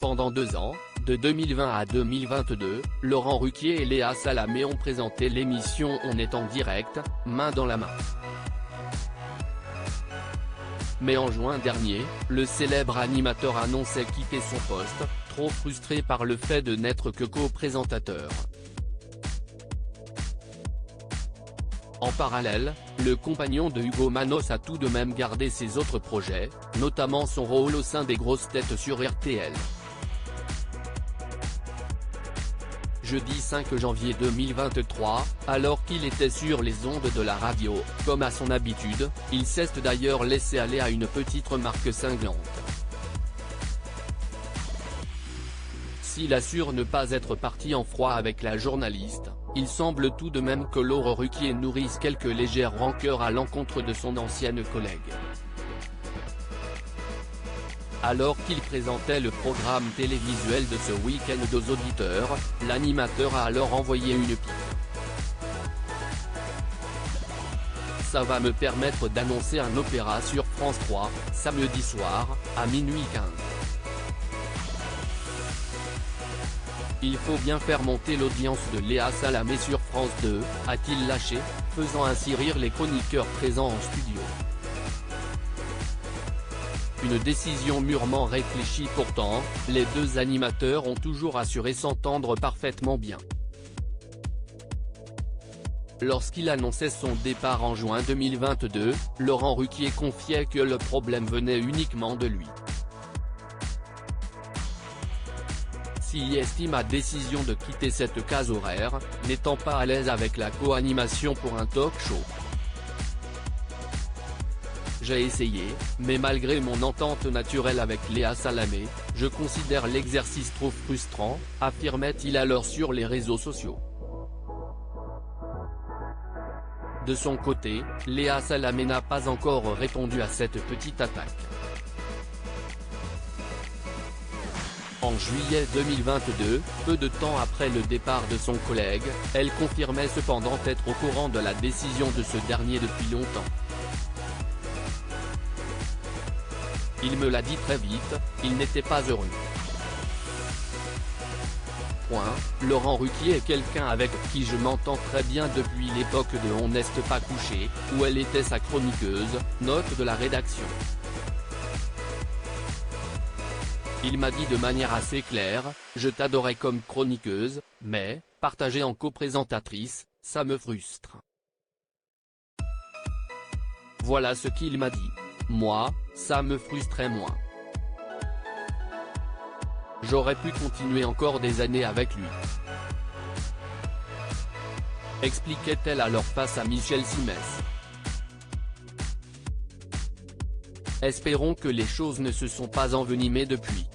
Pendant 2 ans, de 2020 à 2022, Laurent Ruquier et Léa Salamé ont présenté l'émission On est en direct, main dans la main. Mais en juin dernier, le célèbre animateur annonçait quitter son poste, trop frustré par le fait de n'être que co-présentateur. En parallèle, le compagnon de Hugo Manos a tout de même gardé ses autres projets, notamment son rôle au sein des grosses têtes sur RTL. Jeudi 5 janvier 2023, alors qu'il était sur les ondes de la radio, comme à son habitude, il s'est d'ailleurs laissé aller à une petite remarque cinglante. S'il assure ne pas être parti en froid avec la journaliste, il semble tout de même que Laurent Ruquier nourrisse quelques légères rancœurs à l'encontre de son ancienne collègue. Alors qu'il présentait le programme télévisuel de ce week-end aux auditeurs, l'animateur a alors envoyé une pipe. Ça va me permettre d'annoncer un opéra sur France 3, samedi soir, à minuit 15. Il faut bien faire monter l'audience de Léa Salamé sur France 2, a-t-il lâché, faisant ainsi rire les chroniqueurs présents en studio. Une décision mûrement réfléchie pourtant, les deux animateurs ont toujours assuré s'entendre parfaitement bien. Lorsqu'il annonçait son départ en juin 2022, Laurent Ruquier confiait que le problème venait uniquement de lui. S'il estime ma décision de quitter cette case horaire, n'étant pas à l'aise avec la co-animation pour un talk-show. J'ai essayé, mais malgré mon entente naturelle avec Léa Salamé, je considère l'exercice trop frustrant, affirmait-il alors sur les réseaux sociaux. De son côté, Léa Salamé n'a pas encore répondu à cette petite attaque. En juillet 2022, peu de temps après le départ de son collègue, elle confirmait cependant être au courant de la décision de ce dernier depuis longtemps. Il me l'a dit très vite, il n'était pas heureux. Laurent Ruquier est quelqu'un avec qui je m'entends très bien depuis l'époque de On n'est pas couché, où elle était sa chroniqueuse, note de la rédaction. Il m'a dit de manière assez claire, je t'adorais comme chroniqueuse, mais, partagée en co-présentatrice, ça me frustre. Voilà ce qu'il m'a dit. Moi, ça me frustrait moins. J'aurais pu continuer encore des années avec lui. Expliquait-elle alors face à Michel Simès. Espérons que les choses ne se sont pas envenimées depuis.